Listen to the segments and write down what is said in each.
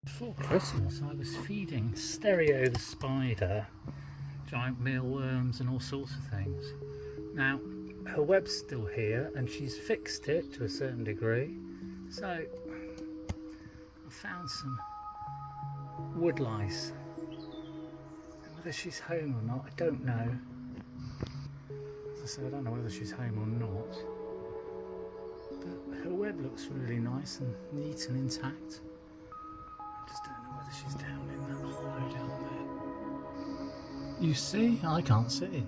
Before Christmas I was feeding Stereo the spider giant mealworms and all sorts of things. Now her web's still here and she's fixed it to a certain degree, so I found some wood lice. Whether she's home or not I don't know. As I said, I don't know whether she's home or not, but her web looks really nice and neat and intact. I just don't know whether she's down in that hollow down there. You see? I can't see.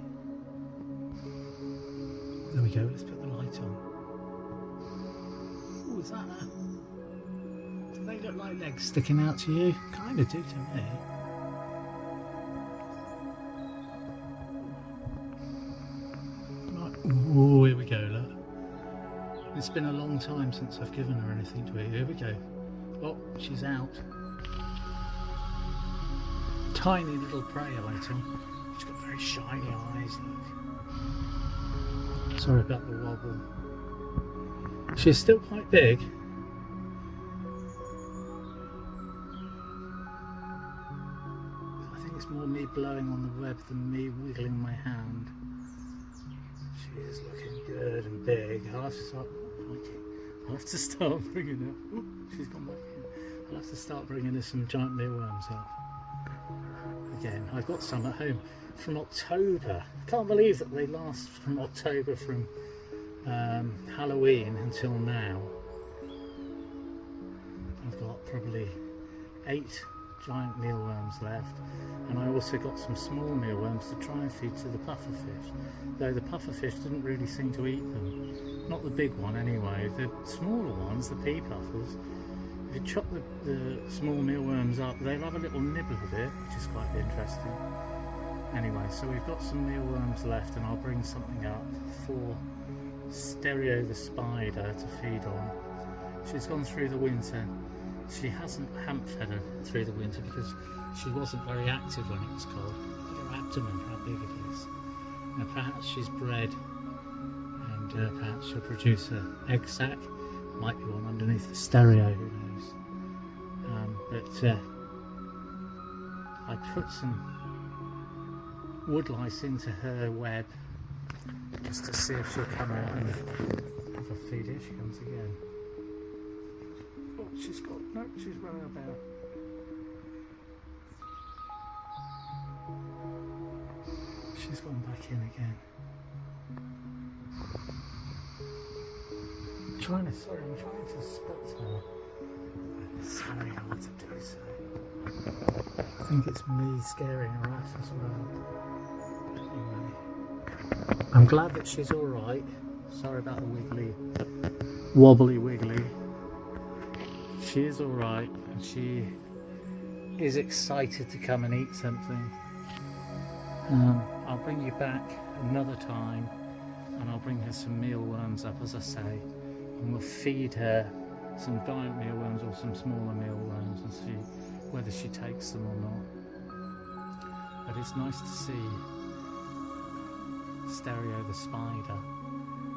There we go, let's put the light on. Oh, is that her? Do they look like legs sticking out to you? Kind of do to me. Right. Oh, here we go, look. It's been a long time since I've given her anything to eat. Here we go. Oh, she's out. Tiny little prey item. She's got very shiny eyes, look. Sorry about the wobble. She's still quite big. I think it's more me blowing on the web than me wiggling my hand. She is looking good and big. I'll have to start bringing her. Ooh, she's gone back in. I'll have to start bringing her some giant mealworms up. Again, I've got some at home from October. I can't believe that they last from October, from Halloween until now. I've got probably 8 giant mealworms left, and I also got some small mealworms to try and feed to the pufferfish, though the pufferfish didn't really seem to eat them. Not the big one anyway. The smaller ones, the pea puffers, if you chop the small mealworms up, they'll have a little nibble of it, which is quite interesting. Anyway, so we've got some mealworms left, and I'll bring something up for Stereo the spider to feed on. She's gone through the winter. She hasn't fed her through the winter because she wasn't very active when it was cold. Look at her abdomen, how big it is. Now perhaps she's bred, and perhaps she'll produce an egg sac. Might be one underneath the Stereo, who knows. But I put some wood lice into her web just to see if she'll come out and have a feed. Here she comes again. Oh, she's running about. She's gone back in again. I'm trying to spot her. It's very hard to do so. I think it's me scaring her off as well. Anyway, I'm glad that she's alright. Sorry about the wobbly wiggly. She is alright, and she is excited to come and eat something. I'll bring you back another time, and I'll bring her some mealworms up, as I say, and we'll feed her some giant mealworms or some smaller mealworms and see whether she takes them or not. But it's nice to see Stereo the spider.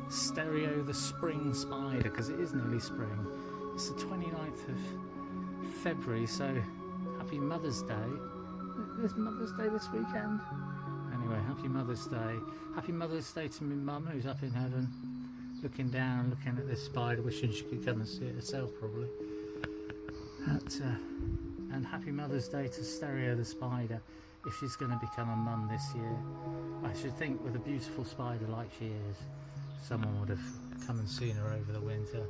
Stereo the spring spider, because it is nearly spring. It's the 29th of February, so happy Mother's Day. There's Mother's Day this weekend. Anyway, happy Mother's Day. Happy Mother's Day to my mum, who's up in heaven, looking down, looking at this spider, wishing she could come and see it herself, probably. And happy Mother's Day to Stereo the spider, if she's going to become a mum this year. I should think with a beautiful spider like she is, someone would have come and seen her over the winter.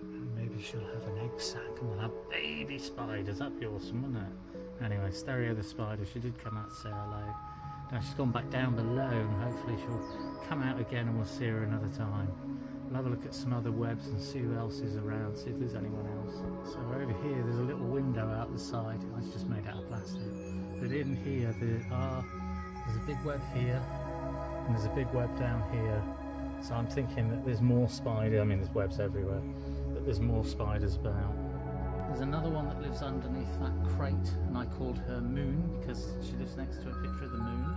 And maybe she'll have an egg sac and we'll have baby spiders. That'd be awesome, wouldn't it? Anyway, Stereo the spider, she did come out to say hello. Now she's gone back down below, and hopefully she'll come out again and we'll see her another time. We'll have a look at some other webs and see who else is around, see if there's anyone else. So over here there's a little window out the side. It's just made out of plastic. But in here there's a big web here, and there's a big web down here. So I'm thinking that there's more spiders. I mean, there's webs everywhere, but there's more spiders about. There's another one that lives underneath that crate, and I called her Moon because she lives next to a picture of the moon.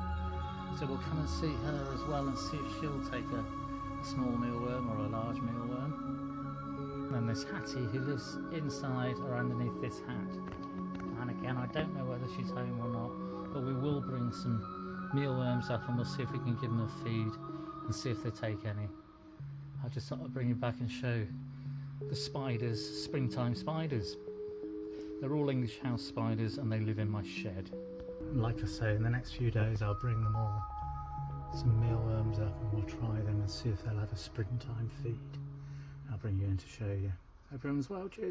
So we'll come and see her as well and see if she'll take a small mealworm or a large mealworm. And there's Hattie, who lives inside or underneath this hat. again. I don't know whether she's home or not, but we will bring some mealworms up and we'll see if we can give them a feed and see if they take any. I just thought I'd bring you back and show the spiders, springtime spiders. They're all English house spiders and they live in my shed. And like I say, in the next few days I'll bring them all some mealworms up and we'll try them and see if they'll have a springtime feed. I'll bring you in to show you. Hope everyone's well, cheers.